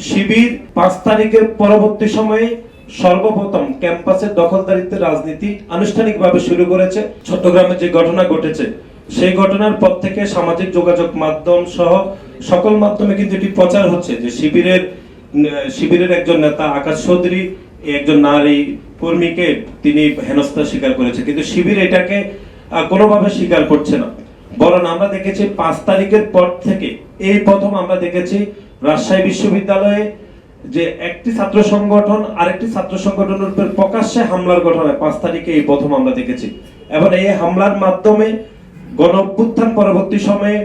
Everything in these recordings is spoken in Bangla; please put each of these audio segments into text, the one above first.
শিবির 5 তারিখের পরবর্তী সময়ে সর্বপ্রথম ক্যাম্পাসের দখলদারিত্বের রাজনীতি আনুষ্ঠানিকভাবে শুরু করেছে। চট্টগ্রামে যে ঘটনা ঘটেছে সেই ঘটনার পর থেকে সামাজিক যোগাযোগ মাধ্যম সহ সকল মাধ্যমে কিন্তু এটি প্রচার হচ্ছে যে শিবিরের একজন নেতা আকাশ চৌধুরী একজন নারী কর্মীকে তিনি হেনস্থার শিকার করেছে, কিন্তু শিবির এটাকে কোনোভাবে স্বীকার করছে না। বরং আমরা দেখেছি 5 তারিখের পর থেকে এই প্রথম আমরা দেখেছি রাজশাহী বিশ্ববিদ্যালয়ে যে একটি ছাত্র সংগঠন আরেকটি ছাত্র সংগঠনের উপর প্রকাশ্যে হামলার ঘটনা 5 তারিখে এই প্রথম আমরা দেখেছি। এবং এই হামলার মাধ্যমে গণ অভ্যুত্থান পরবর্তী সময়ে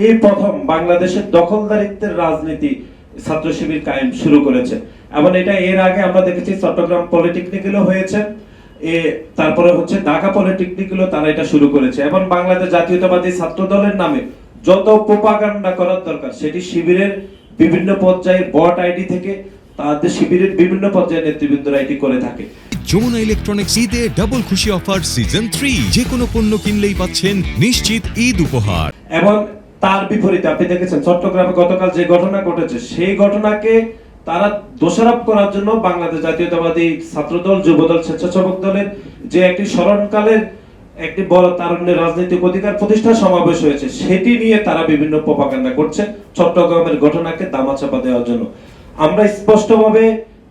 এই প্রথম বাংলাদেশের দখলদারিত্বের রাজনীতি ছাত্র শিবির কায়েম শুরু করেছে। এবং এটা এর আগে আমরা দেখেছি চট্টগ্রাম পলিটেকনিক্যালও হয়েছে, তারপরে হচ্ছে ঢাকা পলিটেকনিক্যালও তারা এটা শুরু করেছে। এবং বাংলাদেশ জাতীয়তাবাদী ছাত্র দলের নামে যত প্রোপাগান্ডা করার দরকার সেটি শিবিরের বিভিন্ন পর্যায়ে বট আইডি থেকে তাদের শিবিরের বিভিন্ন পর্যায়ে নেতৃবৃন্দরা এটি করে থাকে। যমুনা ইলেকট্রনিক্স ঈদে ডাবল খুশি অফার সিজন 3, যে কোনো পণ্য কিনলেই পাচ্ছেন নিশ্চিত ঈদ উপহার। এবং তার বিপরীতে আপনি দেখেছেন চট্টগ্রামে গতকাল যে ঘটনা ঘটেছে সেই ঘটনাকে তারা দোষারোপ করার জন্য বাংলাদেশ জাতীয়তাবাদী ছাত্রদল, যুবদল, স্বেচ্ছাসেবক দলের যে একটি স্মরণকালের একটি বড় তারুণ্যের রাজনৈতিক অধিকার প্রতিষ্ঠা সমাবেশ হয়েছে সেটি নিয়ে তারা বিভিন্ন প্রোপাগান্ডা করছে চট্টগ্রামের ঘটনাকে দামাচাপা দেওয়ার জন্য। আমরা স্পষ্টভাবে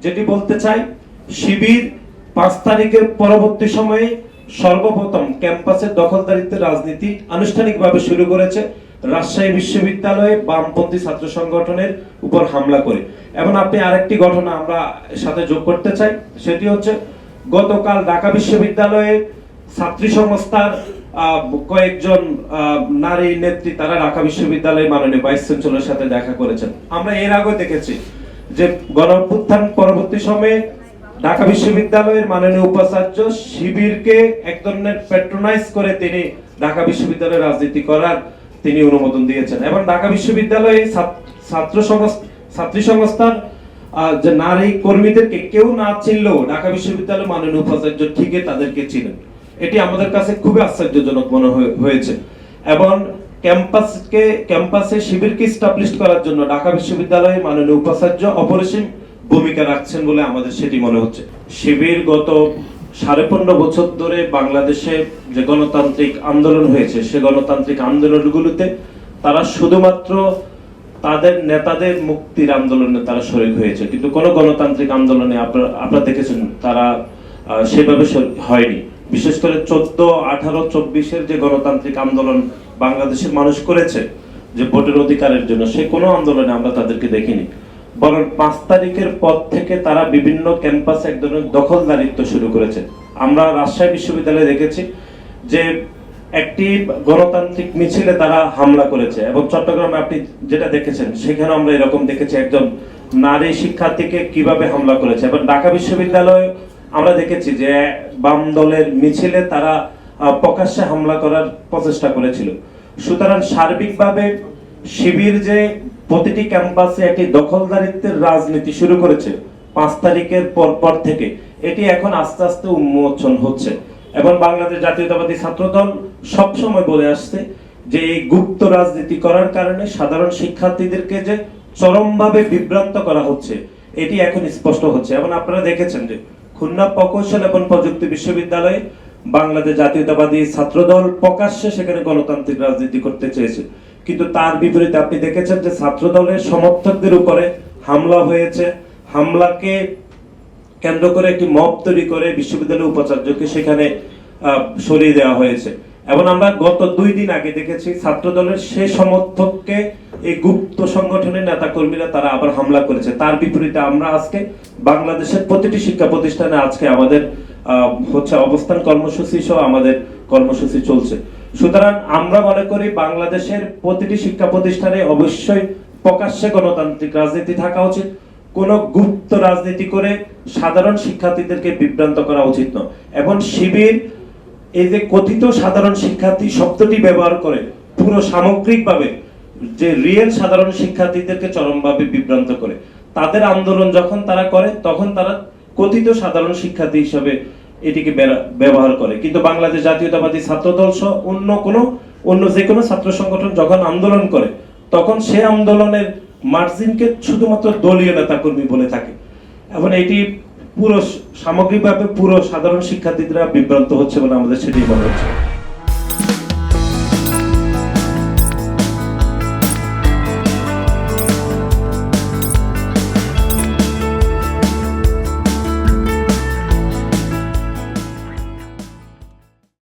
যেটি বলতে চাই, শিবির 5 তারিখের পরবর্তী সময়ে সর্বপ্রথম ক্যাম্পাসের দখলদারিত্বের রাজনীতি আনুষ্ঠানিকভাবে শুরু করেছে রাজশাহী বিশ্ববিদ্যালয়ে বামপন্থী ছাত্র সংগঠনের উপর হামলা করে। এবং আপনি আরেকটি ঘটনা আমরা সাথে যোগ করতে চাই, সেটি হচ্ছে গতকাল ঢাকা বিশ্ববিদ্যালয়ে ছাত্রী সংস্থার কয়েকজন নারী নেত্রী তারা ঢাকা বিশ্ববিদ্যালয়ের মাননীয় ভাইস চ্যান্সেলরের সাথে দেখা করেছেন। আমরা এর আগে দেখেছি যে গণ অভ্যুত্থান পরবর্তী সময়ে ঢাকা বিশ্ববিদ্যালয়ের মাননীয় উপাচার্য শিবিরকে এক ধরনের প্যাট্রোনাইজ করে তিনি ঢাকা বিশ্ববিদ্যালয়ে রাজনীতি করার তিনি অনুমোদন দিয়েছেন। এবং ঢাকা বিশ্ববিদ্যালয়ে ছাত্রী সংস্থার যে নারী কর্মীদেরকে কেউ না চিনলেও ঢাকা বিশ্ববিদ্যালয়ের মাননীয় উপাচার্য ঠিকই তাদেরকে চিনেন। এটি আমাদের কাছে খুবই আশ্চর্যজনক মনে হয়েছে। এবং ক্যাম্পাসে শিবিরকে এস্টাবলিশ করার জন্য ঢাকা বিশ্ববিদ্যালয়ের মাননীয় উপাচার্য অপরিসীম ভূমিকা রাখছেন বলে আমাদের সেটি মনে হচ্ছে। শিবির গত 15.5 বছর ধরে বাংলাদেশে যে গণতান্ত্রিক আন্দোলন হয়েছে সে গণতান্ত্রিক আন্দোলনগুলোতে তারা শুধুমাত্র তাদের নেতাদের মুক্তির আন্দোলনে তারা শরীক হয়েছে, কিন্তু কোনো গণতান্ত্রিক আন্দোলনে আপনারা দেখেছেন তারা সেভাবে হয়নি। বিশেষ করে 14, 18, 24-এর যে গণতান্ত্রিক আন্দোলন বাংলাদেশের মানুষ করেছে যে ভোটের অধিকারের জন্য, সে কোনো আন্দোলনে আমরা তাদেরকে দেখিনি। বরং 5 তারিখের পর থেকে তারা বিভিন্ন ক্যাম্পাসে এক ধরনের দখলদারিত্ব শুরু করেছে। আমরা রাজশাহী বিশ্ববিদ্যালয়ে দেখেছি যে একটি গণতান্ত্রিক মিছিলে তারা হামলা করেছে। এবং চট্টগ্রামে আপনি যেটা দেখেছেন সেখানে আমরা এরকম দেখেছি একজন নারী শিক্ষার্থীকে কিভাবে হামলা করেছে। এবং ঢাকা বিশ্ববিদ্যালয়ে আমরা দেখেছি যে বাম দলের মিছিলে তারা প্রকাশ্যে হামলা করার প্রচেষ্টা করেছিল। সুতরাং সার্বিকভাবে শিবির যে প্রতিটি ক্যাম্পাসে একটি দখলদারিত্বের রাজনীতি শুরু করেছে 5 তারিখের পর থেকে, এটি এখন আস্তে আস্তে উন্মোচন হচ্ছে। এবং বাংলাদেশ জাতীয়তাবাদী ছাত্রদল সবসময় বলে আসছে যে এই গুপ্ত রাজনীতি করার কারণে সাধারণ শিক্ষার্থীদেরকে যে চরমভাবে বিভ্রান্ত করা হচ্ছে এটি এখন স্পষ্ট হচ্ছে। এবং আপনারা দেখেছেন যে খুলনা প্রকৌশল এবং প্রযুক্তি বিশ্ববিদ্যালয়ে বাংলাদেশ জাতীয়তাবাদী ছাত্রদল প্রকাশ্যে সেখানে গণতান্ত্রিক রাজনীতি করতে চেয়েছে, কিন্তু তার বিপরীতে আপনি দেখেছেন যে ছাত্রদলের সমর্থকদের উপরে হামলা হয়েছে। হামলাকে কেন্দ্র করে একটি মব তৈরি করে বিশ্ববিদ্যালয়ের উপাচার্যকে সেখানে সরিয়ে দেওয়া হয়েছে। এবং আমরা গত 2 দিন আগে দেখেছি ছাত্রদলের সেই সমর্থককে এই গুপ্ত সংগঠনের নেতা কর্মীরা তারা আবার হামলা করেছে। তার বিপরীতে আমরা আজকে বাংলাদেশের প্রতিটি শিক্ষা প্রতিষ্ঠানে আজকে আমাদের অবস্থান কর্মসূচি সহ আমাদের কর্মসূচি চলছে। সুতরাং আমরা মনে করি বাংলাদেশের প্রতিটি শিক্ষা প্রতিষ্ঠানে অবশ্যই প্রকাশ্যে গণতান্ত্রিক রাজনীতি থাকা উচিত। কোনো গুপ্ত রাজনীতি করে সাধারণ শিক্ষার্থীদেরকে বিভ্রান্ত করা উচিত নয়। এবং শিবির এই যে কথিত সাধারণ শিক্ষার্থী শব্দটি ব্যবহার করে পুরো সামগ্রিকভাবে যে রিয়েল সাধারণ শিক্ষার্থীদেরকে চরমভাবে বিভ্রান্ত করে। তাদের আন্দোলন যখন তারা করে তখন তারা কথিত সাধারণ শিক্ষার্থী হিসেবে এটিকে ব্যবহার করে, কিন্তু বাংলাদেশ জাতীয়তাবাদী ছাত্রদল সহ অন্য যে কোনো ছাত্র সংগঠন যখন আন্দোলন করে তখন সে আন্দোলনের মার্জিনকে শুধুমাত্র দলীয় নেতাকর্মী বলে থাকে। এখন এটি পুরো সামগ্রিকভাবে পুরো সাধারণ শিক্ষার্থীরা বিভ্রান্ত হচ্ছে বলে আমাদের সেটি মনে হচ্ছে।